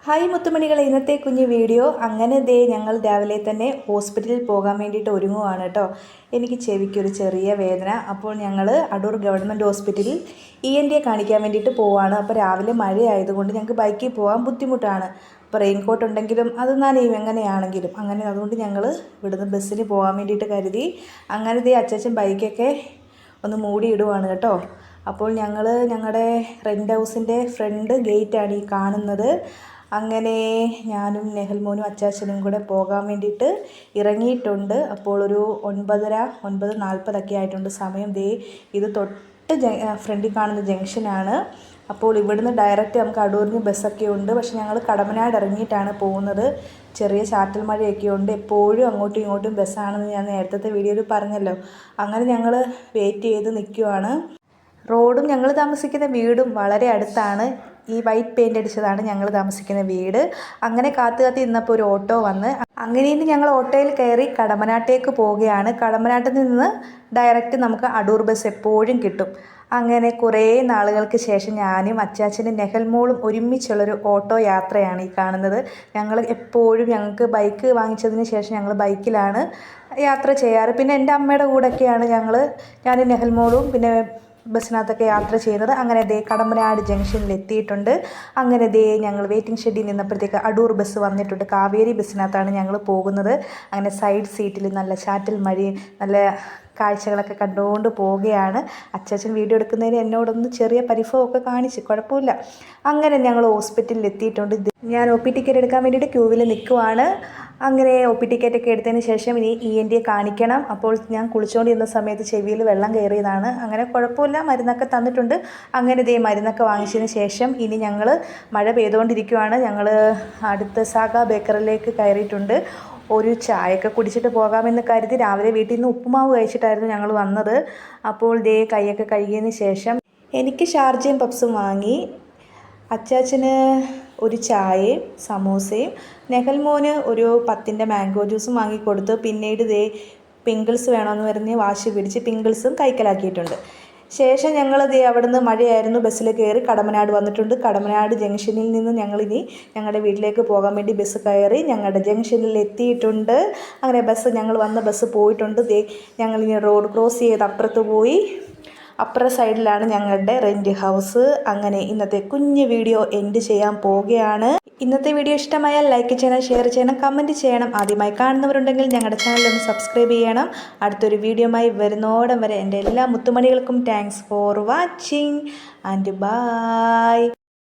Hi മുത്തുമണികളെ, ഇന്നത്തെ കുഞ്ഞു video. അങ്ങനെ ഞങ്ങൾ രാവിലെ തന്നെ ഹോസ്പിറ്റലിൽ പോകാൻ വേണ്ടിയിട്ട് ഒരുങ്ങുവാണ് കേട്ടോ. എനിക്ക് ചെവിക്കൊരു ചെറിയ വേദന. അപ്പോൾ ഞങ്ങൾ അടൂർ ഗവൺമെൻറ് ഹോസ്പിറ്റലിൽ ENT കാണിക്കാൻ വേണ്ടിയിട്ട് പോവാണ്. അപ്പോൾ രാവിലെ മഴയായതുകൊണ്ട് ഞങ്ങൾക്ക് ബൈക്കിൽ പോകാൻ ബുദ്ധിമുട്ടാണ്. അപ്പോൾ റെയിൻകോട്ട് ഉണ്ടെങ്കിലും അത് നനയും എങ്ങനെയാണെങ്കിലും. അങ്ങനെ അതുകൊണ്ട് ഞങ്ങൾ ഇവിടുന്ന് ബസ്സിന് പോകാൻ വേണ്ടിയിട്ട് കരുതി. അങ്ങനെ അച്ചാച്ചൻ ബൈക്കൊക്കെ ഒന്ന് മൂടിയിടുവാണ് കേട്ടോ. അപ്പോൾ ഞങ്ങൾ ഞങ്ങളുടെ റെൻ്റ് ഹൗസിൻ്റെ ഫ്രണ്ട് ഗേറ്റാണ് ഈ കാണുന്നത്. അങ്ങനെ ഞാനും നെഹൽമോനും അച്ചാച്ചനും കൂടെ പോകാൻ വേണ്ടിയിട്ട് ഇറങ്ങിയിട്ടുണ്ട്. അപ്പോൾ ഒരു 9:40 ആയിട്ടുണ്ട് സമയം. ഇത് തൊട്ട് ഫ്രണ്ടിൽ കാണുന്ന ജംഗ്ഷനാണ്. അപ്പോൾ ഇവിടുന്ന് ഡയറക്റ്റ് നമുക്ക് അടൂരിന് ബസ്സൊക്കെ ഉണ്ട്. പക്ഷെ ഞങ്ങൾ കടമനാട് ഇറങ്ങിയിട്ടാണ് പോകുന്നത്. ചെറിയ ചാറ്റൽ മഴയൊക്കെ ഉണ്ട്. എപ്പോഴും അങ്ങോട്ടും ഇങ്ങോട്ടും ബസ്സാണെന്ന് ഞാൻ നേരത്തെ വീഡിയോയിൽ പറഞ്ഞല്ലോ. അങ്ങനെ ഞങ്ങൾ വെയിറ്റ് ചെയ്ത് നിൽക്കുവാണ്. റോഡും ഞങ്ങൾ താമസിക്കുന്ന വീടും വളരെ അടുത്താണ്. ഈ വൈറ്റ് പെയിൻ്റ് അടിച്ചതാണ് ഞങ്ങൾ താമസിക്കുന്ന വീട്. അങ്ങനെ കാത്തു ഇന്നപ്പോൾ ഒരു ഓട്ടോ വന്ന് അങ്ങനെ ഞങ്ങൾ ഓട്ടോയിൽ കയറി കടമനാട്ടേക്ക് പോവുകയാണ്. കടമനാട്ടിൽ നിന്ന് ഡയറക്റ്റ് നമുക്ക് അടൂർ ബസ് എപ്പോഴും കിട്ടും. അങ്ങനെ കുറേ നാളുകൾക്ക് ശേഷം ഞാനും അച്ചാച്ചനും നെഹൽമോളും ഒരുമിച്ചുള്ളൊരു ഓട്ടോ യാത്രയാണ് ഈ കാണുന്നത്. ഞങ്ങൾ എപ്പോഴും ഞങ്ങൾക്ക് ബൈക്ക് വാങ്ങിച്ചതിന് ശേഷം ഞങ്ങൾ ബൈക്കിലാണ് യാത്ര ചെയ്യാറ്. പിന്നെ എൻ്റെ അമ്മയുടെ കൂടെയൊക്കെയാണ് ഞാനും നെഹൽമോളും പിന്നെ ബസ്സിനകത്തൊക്കെ യാത്ര ചെയ്യുന്നത്. അങ്ങനെ കടമ്പനാട് ജംഗ്ഷനിൽ എത്തിയിട്ടുണ്ട്. അങ്ങനെ ഞങ്ങൾ വെയിറ്റിംഗ് ഷെഡിൽ നിന്നപ്പോഴത്തേക്ക് അടൂർ ബസ് വന്നിട്ടുണ്ട്. കാവേരി ബസ്സിനകത്താണ് ഞങ്ങൾ പോകുന്നത്. അങ്ങനെ സൈഡ് സീറ്റിൽ നല്ല ചാറ്റൽ മഴയും നല്ല കാഴ്ചകളൊക്കെ കണ്ടുകൊണ്ട് പോവുകയാണ്. അച്ചാച്ചൻ വീഡിയോ എടുക്കുന്നതിന് എന്നോടൊന്ന് ചെറിയ പരിഭവമൊക്കെ കാണിച്ച്, കുഴപ്പമില്ല. അങ്ങനെ ഞങ്ങൾ ഹോസ്പിറ്റലിൽ എത്തിയിട്ടുണ്ട്. ഞാൻ OP ടിക്കറ്റ് എടുക്കാൻ വേണ്ടിയിട്ട് ക്യൂവിൽ നിൽക്കുവാണ്. അങ്ങനെ OP ടിക്കറ്റൊക്കെ എടുത്തതിന് ശേഷം ഇനി ENT കാണിക്കണം. അപ്പോൾ ഞാൻ കുളിച്ചുകൊണ്ടിരുന്ന സമയത്ത് ചെവിയിൽ വെള്ളം കയറിയതാണ്. അങ്ങനെ കുഴപ്പമില്ല, മരുന്നൊക്കെ തന്നിട്ടുണ്ട്. അങ്ങനെ മരുന്നൊക്കെ വാങ്ങിച്ചതിന് ശേഷം ഇനി ഞങ്ങൾ മഴ പെയ്തുകൊണ്ടിരിക്കുവാണ്. ഞങ്ങൾ അടുത്ത സാഗ ബേക്കറിലേക്ക് കയറിയിട്ടുണ്ട്. ഒരു ചായയൊക്കെ കുടിച്ചിട്ട് പോകാമെന്ന് കരുതി രാവിലെ വീട്ടിൽ നിന്ന് ഉപ്പുമാവ് കഴിച്ചിട്ടായിരുന്നു ഞങ്ങൾ വന്നത്. അപ്പോൾ കൈയൊക്കെ കഴുകിയതിന് ശേഷം എനിക്ക് ഷാർജയും പപ്സും വാങ്ങി. അച്ചാച്ചന് ഒരു ചായയും സമൂസയും, നെഹൽമോന് ഒരു 10ൻ്റെ മാംഗോ ജ്യൂസും വാങ്ങിക്കൊടുത്തു. പിന്നീട് പിങ്കിൾസ് വേണമെന്ന് പറഞ്ഞ് വാശി പിടിച്ച് പിങ്കിൾസും കൈക്കലാക്കിയിട്ടുണ്ട്. ശേഷം ഞങ്ങൾ അവിടുന്ന് മഴയായിരുന്നു, ബസ്സിൽ കയറി കടമനാട് വന്നിട്ടുണ്ട്. കടമനാട് ജംഗ്ഷനിൽ നിന്ന് ഞങ്ങളിനി ഞങ്ങളുടെ വീട്ടിലേക്ക് പോകാൻ വേണ്ടി ബസ് കയറി ഞങ്ങളുടെ ജംഗ്ഷനിൽ എത്തിയിട്ടുണ്ട്. അങ്ങനെ ഞങ്ങൾ വന്ന ബസ് പോയിട്ടുണ്ട്. ഞങ്ങളിനി റോഡ് ക്രോസ് ചെയ്ത് അപ്പുറത്ത് പോയി. അപ്പുറ സൈഡിലാണ് ഞങ്ങളുടെ റെൻറ്റ് ഹൗസ്. അങ്ങനെ ഇന്നത്തെ കുഞ്ഞു വീഡിയോ എൻഡ് ചെയ്യാൻ പോവുകയാണ്. ഇന്നത്തെ വീഡിയോ ഇഷ്ടമായാൽ ലൈക്ക് ചെയ്യണം, ഷെയർ ചെയ്യണം, കമൻറ്റ് ചെയ്യണം. ആദ്യമായി കാണുന്നവരുണ്ടെങ്കിൽ ഞങ്ങളുടെ ചാനലൊന്ന് സബ്സ്ക്രൈബ് ചെയ്യണം. അടുത്തൊരു വീഡിയോയുമായി വരുന്നോടം വരെ എൻ്റെ എല്ലാ മുത്തുമണികൾക്കും thanks for watching and by.